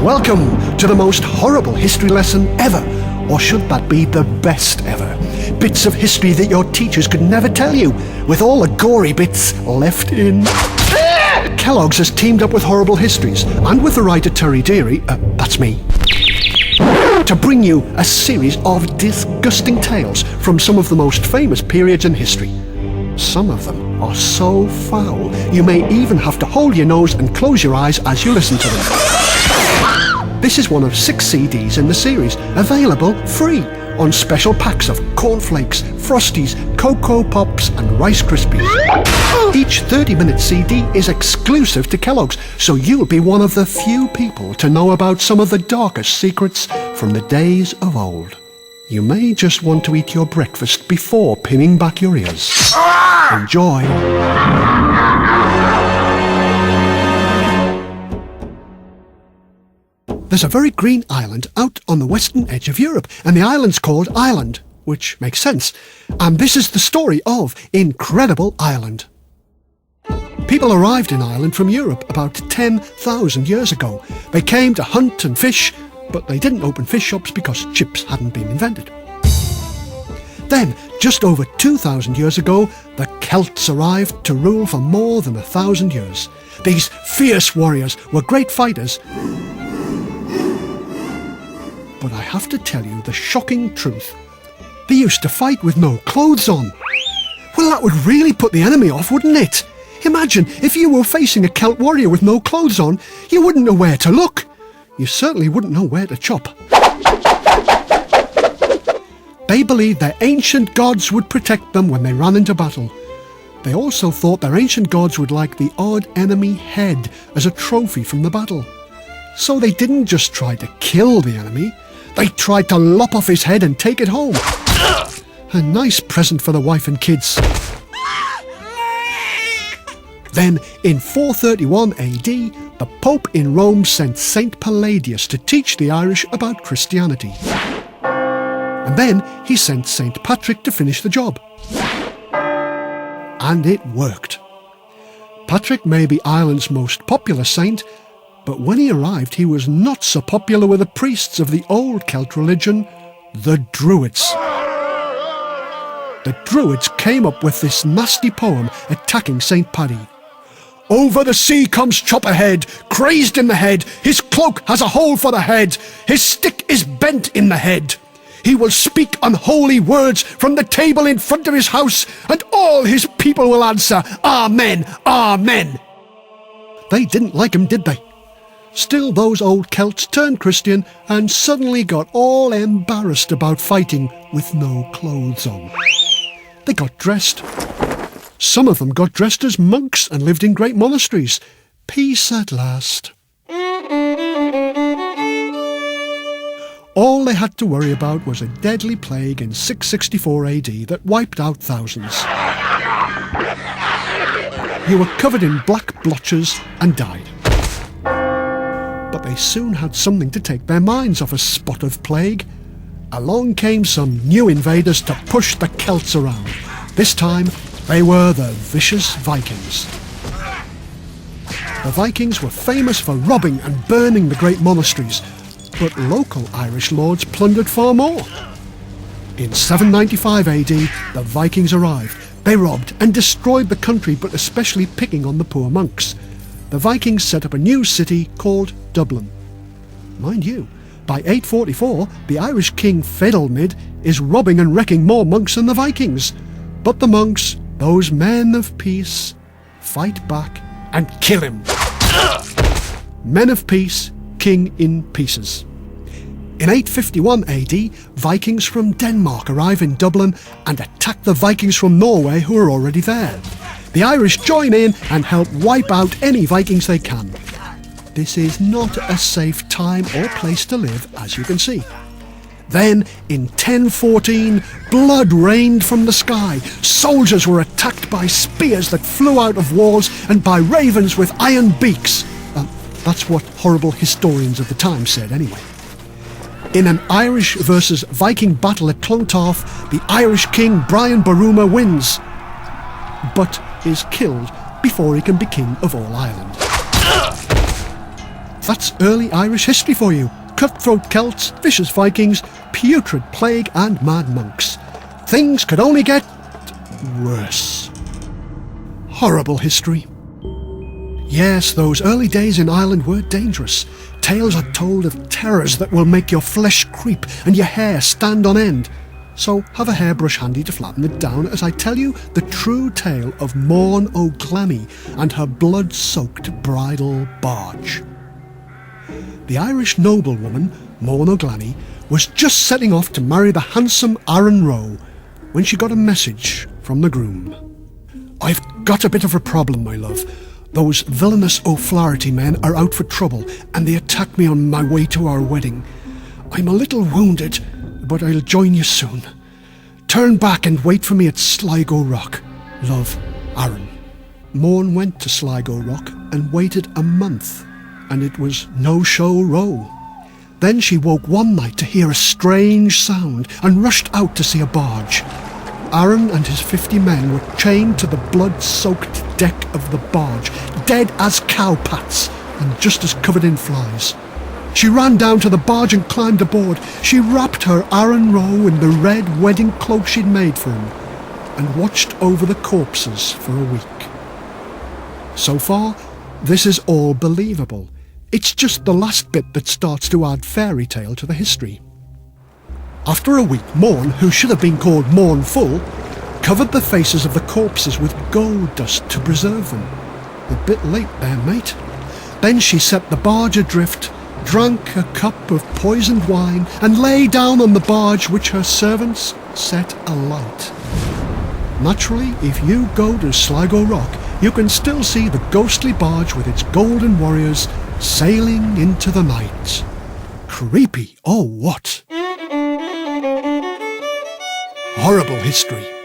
Welcome to the most horrible history lesson ever, or should that be the best ever? Bits of history that your teachers could never tell you, with all the gory bits left in. Kellogg's has teamed up with Horrible Histories, and with the writer Terry Deary, that's me, to bring you a series of disgusting tales from some of the most famous periods in history. Some of them are so foul, you may even have to hold your nose and close your eyes as you listen to them. This is one of 6 CDs in the series, available free on special packs of cornflakes, Frosties, Cocoa Pops and Rice Krispies. Each 30-minute CD is exclusive to Kellogg's, so you'll be one of the few people to know about some of the darkest secrets from the days of old. You may just want to eat your breakfast before pinning back your ears. Enjoy. There's a very green island out on the western edge of Europe, and the island's called Ireland, which makes sense. And this is the story of Incredible Ireland. People arrived in Ireland from Europe about 10,000 years ago. They came to hunt and fish, but they didn't open fish shops because chips hadn't been invented. Then, just over 2,000 years ago, the Celts arrived to rule for more than 1,000 years. These fierce warriors were great fighters. But I have to tell you the shocking truth. They used to fight with no clothes on. Well, that would really put the enemy off, wouldn't it? Imagine if you were facing a Celt warrior with no clothes on, you wouldn't know where to look. You certainly wouldn't know where to chop. They believed their ancient gods would protect them when they ran into battle. They also thought their ancient gods would like the odd enemy head as a trophy from the battle. So they didn't just try to kill the enemy, they tried to lop off his head and take it home. A nice present for the wife and kids. Then, in 431 AD, the Pope in Rome sent Saint Palladius to teach the Irish about Christianity. And then he sent Saint Patrick to finish the job. And it worked. Patrick may be Ireland's most popular saint, but when he arrived he was not so popular with the priests of the old Celt religion, the Druids. The Druids came up with this nasty poem attacking Saint Paddy. Over the sea comes Chopperhead, crazed in the head, his cloak has a hole for the head, his stick is bent in the head. He will speak unholy words from the table in front of his house, and all his people will answer, Amen, Amen. They didn't like him, did they? Still, those old Celts turned Christian and suddenly got all embarrassed about fighting with no clothes on. They got dressed. Some of them got dressed as monks and lived in great monasteries. Peace at last. All they had to worry about was a deadly plague in 664 AD that wiped out thousands. You were covered in black blotches and died. But they soon had something to take their minds off a spot of plague. Along came some new invaders to push the Celts around. This time, they were the vicious Vikings. The Vikings were famous for robbing and burning the great monasteries, but local Irish lords plundered far more. In 795 AD, the Vikings arrived. They robbed and destroyed the country, but especially picking on the poor monks. The Vikings set up a new city called Dublin. Mind you, by 844, the Irish king Fedalmid is robbing and wrecking more monks than the Vikings. But the monks, those men of peace, fight back and kill him. Men of peace, king in pieces. In 851 AD, Vikings from Denmark arrive in Dublin and attack the Vikings from Norway who are already there. The Irish join in and help wipe out any Vikings they can. This is not a safe time or place to live, as you can see. Then, in 1014, blood rained from the sky. Soldiers were attacked by spears that flew out of walls and by ravens with iron beaks. That's what horrible historians of the time said anyway. In an Irish versus Viking battle at Clontarf, the Irish king Brian Boruma wins, but is killed before he can be king of all Ireland. That's early Irish history for you. Cutthroat Celts, vicious Vikings, putrid plague and mad monks. Things could only get worse. Horrible history. Yes, those early days in Ireland were dangerous. Tales are told of terrors that will make your flesh creep and your hair stand on end. So have a hairbrush handy to flatten it down as I tell you the true tale of Morn O'Glammy and her blood-soaked bridal barge. The Irish noblewoman, Morn O'Glammy, was just setting off to marry the handsome Aaron Rowe when she got a message from the groom. "I've got a bit of a problem, my love. Those villainous O'Flaherty men are out for trouble and they attacked me on my way to our wedding. I'm a little wounded, but I'll join you soon. Turn back and wait for me at Sligo Rock. Love, Aaron." Morn went to Sligo Rock and waited a month, and it was no-show Row. Then she woke one night to hear a strange sound and rushed out to see a barge. Aaron and his 50 men were chained to the blood-soaked deck of the barge, dead as cowpats and just as covered in flies. She ran down to the barge and climbed aboard. She wrapped her Aaron Rowe in the red wedding cloak she'd made for him and watched over the corpses for a week. So far, this is all believable. It's just the last bit that starts to add fairy tale to the history. After a week, Morn, who should have been called Mournful, covered the faces of the corpses with gold dust to preserve them. A bit late there, mate. Then she set the barge adrift, drank a cup of poisoned wine, and lay down on the barge which her servants set alight. Naturally, if you go to Sligo Rock, you can still see the ghostly barge with its golden warriors sailing into the night. Creepy, oh what? Horrible history.